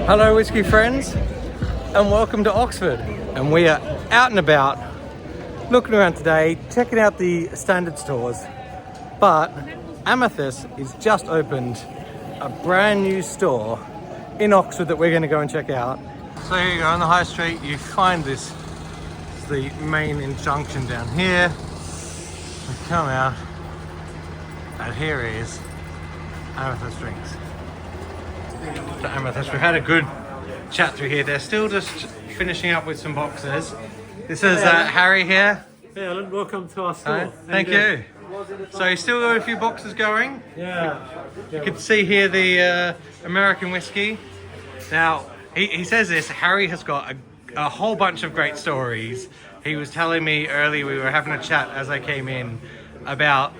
Hello whiskey friends and welcome to Oxford, and we are out and about looking around today, checking out the standard stores, but Amathus is just opened a brand new store in Oxford that we're going to go and check out. So here you go on the high street, you find this, the main junction down here. We come out and here is Amathus drinks. The Amethyst. We've had a good chat through here. They're still just finishing up with some boxes. This is Harry here. Hey Alan, welcome to our store. Thank you. So you still got a few boxes going? Yeah. You can see here the American whiskey. Now, he says this, Harry has got a whole bunch of great stories. He was telling me earlier, we were having a chat as I came in, about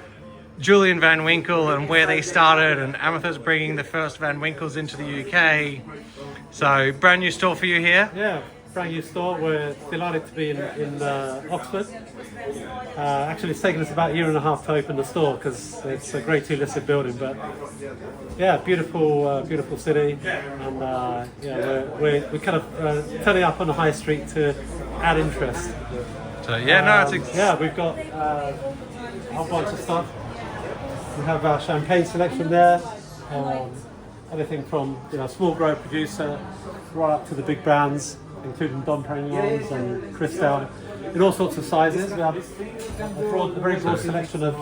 Julian Van Winkle and where they started, and Amathus bringing the first Van Winkles into the UK. So brand new store for you here? Yeah, brand new store. We're delighted to be in Oxford. Actually, it's taken us about a year and a half to open the store because it's a Grade 2 listed building. But yeah, beautiful city, and yeah, we're kind of turning up on the high street to add interest. So yeah, yeah, we've got a whole bunch of stuff. We have our champagne selection there, anything from small grower producer right up to the big brands, including Dom Perignons and Cristal, in all sorts of sizes. We have a very broad selection of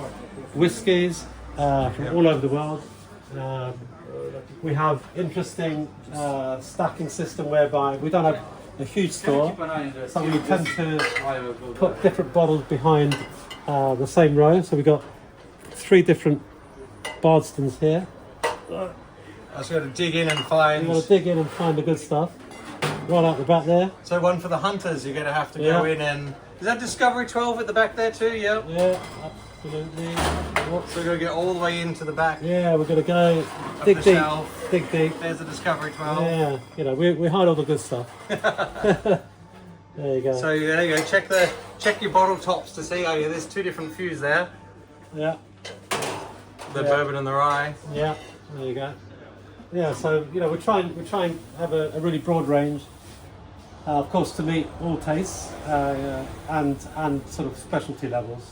whiskies from all over the world. We have interesting stacking system whereby we don't have a huge store, so we tend to put different bottles behind the same row. So we've got 3 different Bardstons here. I just got to dig in and find. You've got to dig in and find the good stuff. Right out the back there. So one for the hunters, you're going to have to go in and. Is that Discovery 12 at the back there too? Yeah. Yeah, absolutely. So we're going to get all the way into the back. Yeah, we're going to go dig the deep. shelf. Dig deep. There's the Discovery 12. Yeah, we hide all the good stuff. There you go. So there you go. Check your bottle tops to see. Oh yeah, there's 2 different views there. Yeah. The bourbon and the rye. Yeah, there you go. Yeah, so we try and have a really broad range, of course, to meet all tastes and sort of specialty levels.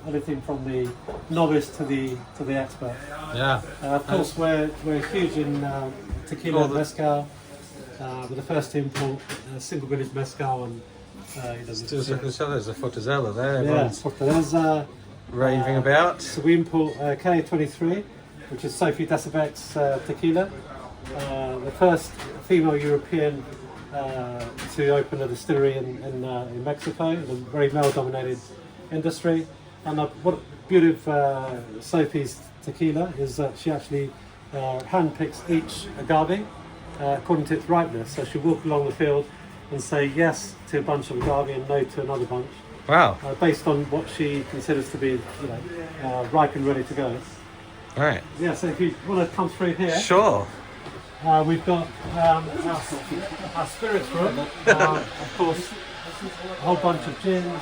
Anything from the novice to the expert. Yeah. Of course, we're huge in tequila and mezcal. We're the first to import single village mezcal and. There's a Fortaleza there. Yeah, Fortaleza. Raving about. So we import K23, which is Sophie Decebec's tequila, the first female European to open a distillery in Mexico, in a very male-dominated industry. And what beauty of Sophie's tequila is that she actually handpicks each agave according to its ripeness. So she'll walk along the field and say yes to a bunch of agave and no to another bunch. Wow. Based on what she considers to be, ripe and ready to go. All right. Yeah. So if you want to come through here, sure. We've got our spirits room. Of course, a whole bunch of gins,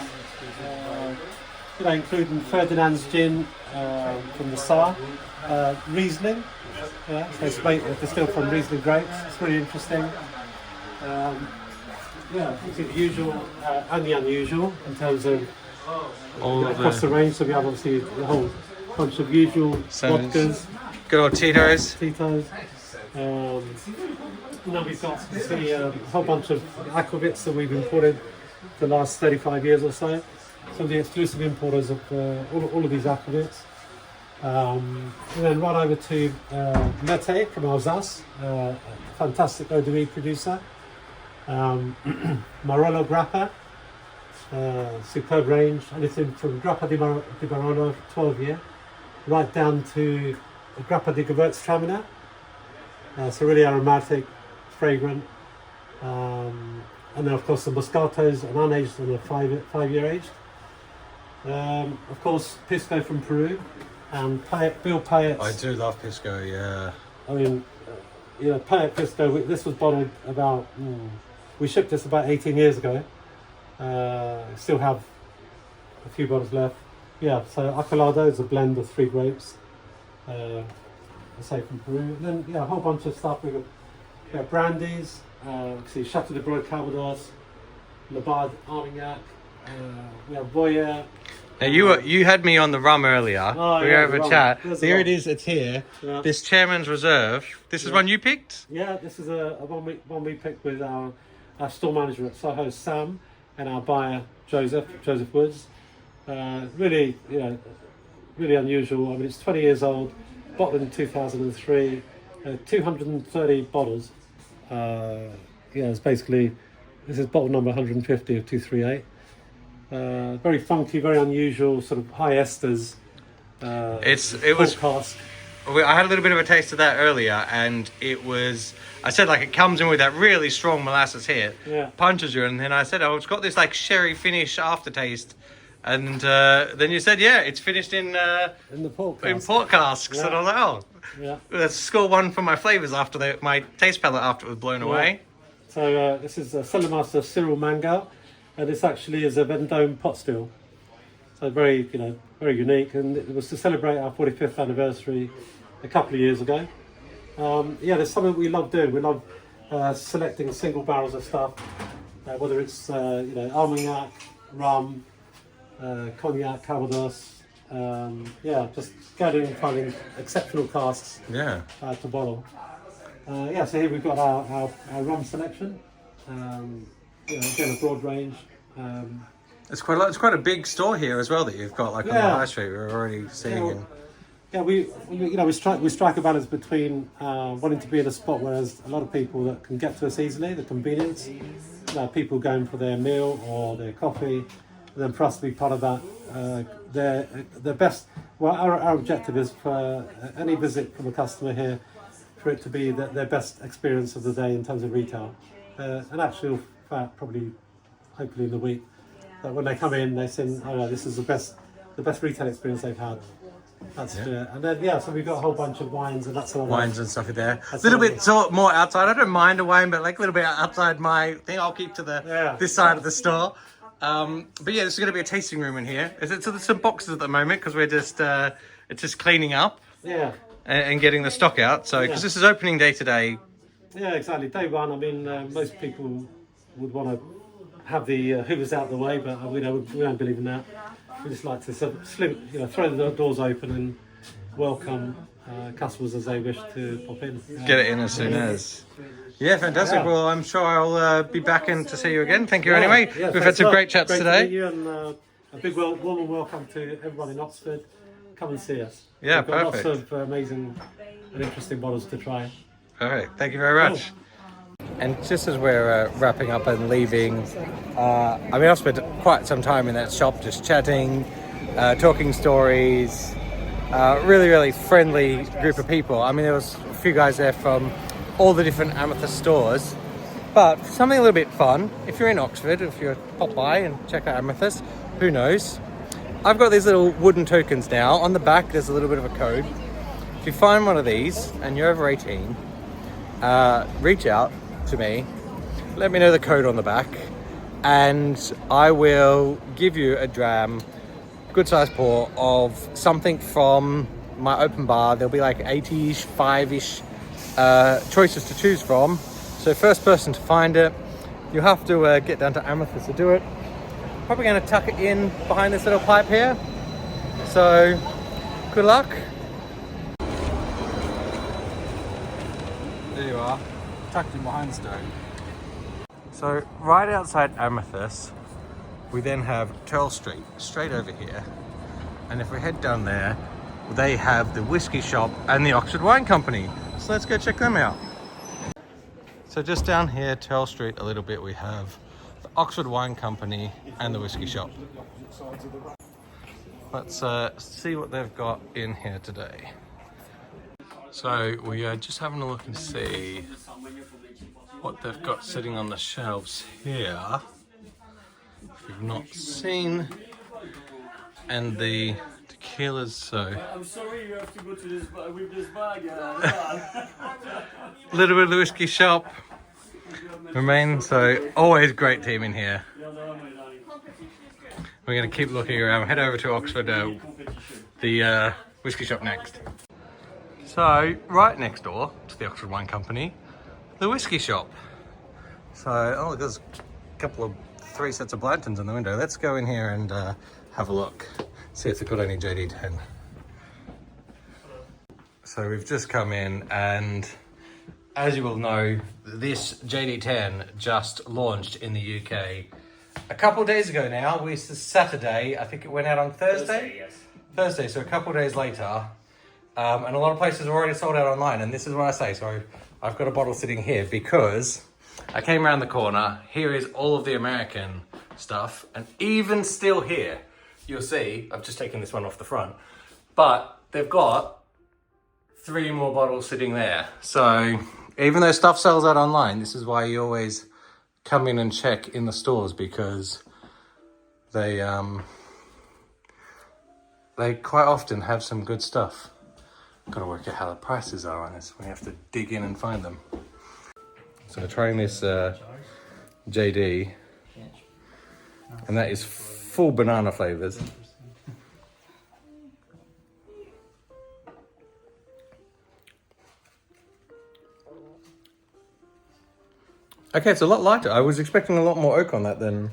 including Ferdinand's gin from the Saar, Riesling. Yeah, so it's distilled from Riesling grapes. It's really interesting. Yeah, you see the usual and the unusual in terms of across the range. So we have obviously a whole bunch of usual vodkas, good old Tito's. And then we've got a whole bunch of aquavits that we've imported for the last 35 years or so. Some of the exclusive importers of all of these aquavits. And then right over to Mete from Alsace, a fantastic eau de vie producer. Marolo Grappa, superb range, anything from Grappa di Barolo 12 year, right down to Grappa di Gewürztraminer. So really aromatic, fragrant, and then of course the Moscatos, an unaged and a 5-year aged. Of course Pisco from Peru, and Bill Payet's. I do love Pisco, yeah. I mean, Payet Pisco. This was bottled about. We shipped this about 18 years ago. Still have a few bottles left. Yeah, so Acolado is a blend of 3 grapes. I say from Peru. And then a whole bunch of stuff. We've got We have brandies, see Chateau de Broye Calvados, Labard Armagnac, we have Boyer. Now you had me on the rum earlier. Oh, we yeah, were over the rum. chat. There's the Here rum. it is. It's here. Yeah. This Chairman's Reserve. This is one you picked. Yeah, this is a one we picked with our store manager at Soho, Sam, and our buyer Joseph Woods. Really, really unusual. I mean, it's 20 years old, bottled in 2003, 230 bottles. It's basically, this is bottle number 150 of 238. Very funky, very unusual, sort of high esters. It was. Cask. I had a little bit of a taste of that earlier, and it was. I said like it comes in with that really strong molasses hit, punches you, and then I said, oh, it's got this like sherry finish aftertaste, and then you said, yeah, it's finished in the port cask. in port casks, and I was like, oh, let's score one for my flavors after my taste palette after it was blown away. So this is Cellar Master Cyril Mangal, and this actually is a Vendome pot still. So very unique, and it was to celebrate our 45th anniversary a couple of years ago. There's something we love doing. We love selecting single barrels of stuff, whether it's Armagnac, rum, cognac, Calvados. Just going and finding exceptional casks to bottle. So here we've got our rum selection. Again, a broad range. It's quite a big store here as well that you've got like on the high street. We're already seeing. We strike a balance between wanting to be in a spot where there's a lot of people that can get to us easily, the convenience. People going for their meal or their coffee, and then for us to be part of that. Their best. Well, our objective is for any visit from a customer here, for it to be their best experience of the day in terms of retail, and actually, probably, hopefully in the week. That when they come in, they say, "Oh no, this is the best retail experience they've had." That's and then so we've got a whole bunch of wines and that's all. Wines and stuff in there. A little bit more outside. I don't mind a wine, but like a little bit outside my thing. I'll keep to this side of the store. But this is going to be a tasting room in here. So there's some boxes at the moment because we're just it's just cleaning up. And getting the stock out. So because this is opening day today. Yeah, exactly. Day one. I mean, most people would want to have the hoovers out of the way, but we don't believe in that. We just like to throw the doors open and welcome customers as they wish to pop in. Get it in as soon as. Yeah, fantastic. Yeah. Well, I'm sure I'll be back in to see you again. Thank you anyway. We've had some great chats today. To meet you, and a big warm welcome to everyone in Oxford. Come and see us. Yeah, We've got perfect. Lots of amazing and interesting bottles to try. Perfect. Thank you very much. And just as we're wrapping up and leaving, I've spent quite some time in that shop just chatting, talking stories, really, really friendly group of people. I mean, there was a few guys there from all the different Amethyst stores, but something a little bit fun. If you're in Oxford, if you pop by and check out Amethyst, who knows? I've got these little wooden tokens now. On the back, there's a little bit of a code. If you find one of these and you're over 18, reach out to me, let me know the code on the back, and I will give you a dram, good size pour of something from my open bar. There'll be like 80-ish, 5-ish choices to choose from. So first person to find it, you have to get down to Amethyst to do it. Probably going to tuck it in behind this little pipe here. So good luck. There you are, tucked in behind the stone. So right outside Amathus, we then have Turl Street, straight over here. And if we head down there, they have the whiskey shop and the Oxford Wine Company. So let's go check them out. So just down here, Turl Street a little bit, we have the Oxford Wine Company and the whiskey shop. Let's see what they've got in here today. So we are just having a look and see what they've got sitting on the shelves here. If you've not seen, and the tequilas, so. I'm sorry you have to go to this with this bag. A little bit of the whiskey shop remain, so always great team in here. We're going to keep looking around, head over to Oxford, the whiskey shop next. So right next door to the Oxford Wine Company, the whiskey shop. So, oh, there's three sets of Blantons in the window. Let's go in here and have a look. See if they've got any JD10. So we've just come in, and as you will know, this JD10 just launched in the UK a couple of days ago now. It's Saturday. I think it went out on Thursday? Yes. Thursday, so a couple of days later. And a lot of places are already sold out online, and this is what I say. So I've got a bottle sitting here because I came around the corner. Here is all of the American stuff, and even still here, you'll see, I've just taken this one off the front, but they've got 3 more bottles sitting there. So even though stuff sells out online, this is why you always come in and check in the stores, because they quite often have some good stuff. Got to work out how the prices are on this. We have to dig in and find them. So we're trying this JD, and that is full banana flavors. Okay, it's a lot lighter. I was expecting a lot more oak on that than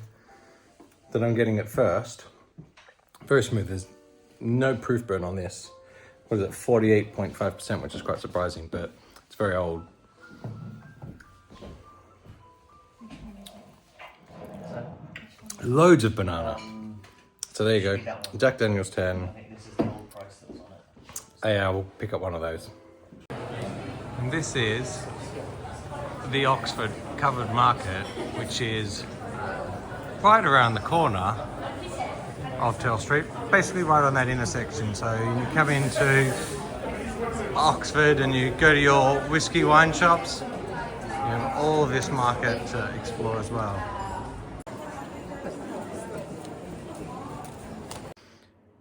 I'm getting at first. Very smooth. There's no proof burn on this. What is it? 48.5%, which is quite surprising, but it's very old. Loads of banana. So there you go. Jack Daniel's 10. Yeah, we'll pick up one of those. And this is the Oxford Covered Market, which is right around the corner of Tell Street, basically right on that intersection. So you come into Oxford and you go to your whiskey wine shops, you have all of this market to explore as well.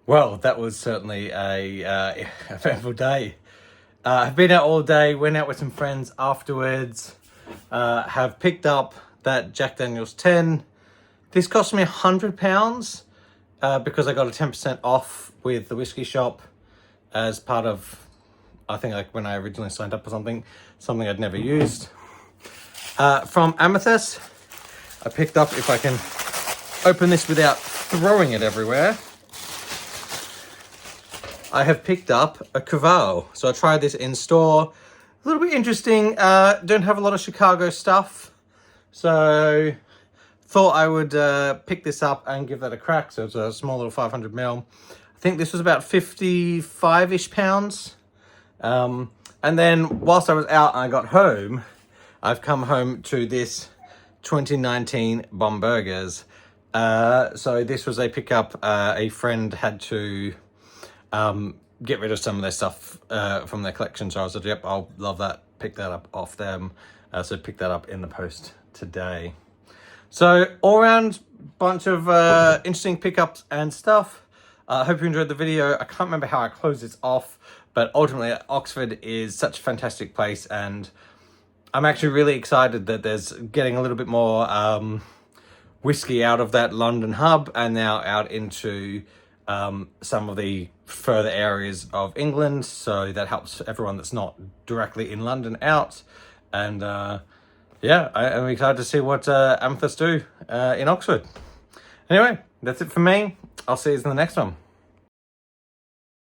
Well, that was certainly a eventful day. I've been out all day, went out with some friends afterwards, have picked up that Jack Daniel's 10. This cost me £100 because I got a 10% off with the whiskey shop as part of, I think, like when I originally signed up for something I'd never used. From Amathus, I picked up, if I can open this without throwing it everywhere, I have picked up a Cuvée. So I tried this in store. A little bit interesting. Don't have a lot of Chicago stuff. So thought I would pick this up and give that a crack. So it's a small little 500ml. I think this was about 55-ish pounds. And then whilst I was out and I got home, I've come home to this 2019 Bomburgers. So this was a pickup. A friend had to get rid of some of their stuff from their collection. So I said, yep, I'll love that. Pick that up off them. So pick that up in the post today. So all around bunch of interesting pickups and stuff. I hope you enjoyed the video. I can't remember how I close this off, but ultimately Oxford is such a fantastic place, and I'm actually really excited that there's getting a little bit more whiskey out of that London hub and now out into some of the further areas of England. So that helps everyone that's not directly in London out. And yeah, I'm excited to see what Amethyst do in Oxford. Anyway, that's it for me. I'll see you in the next one.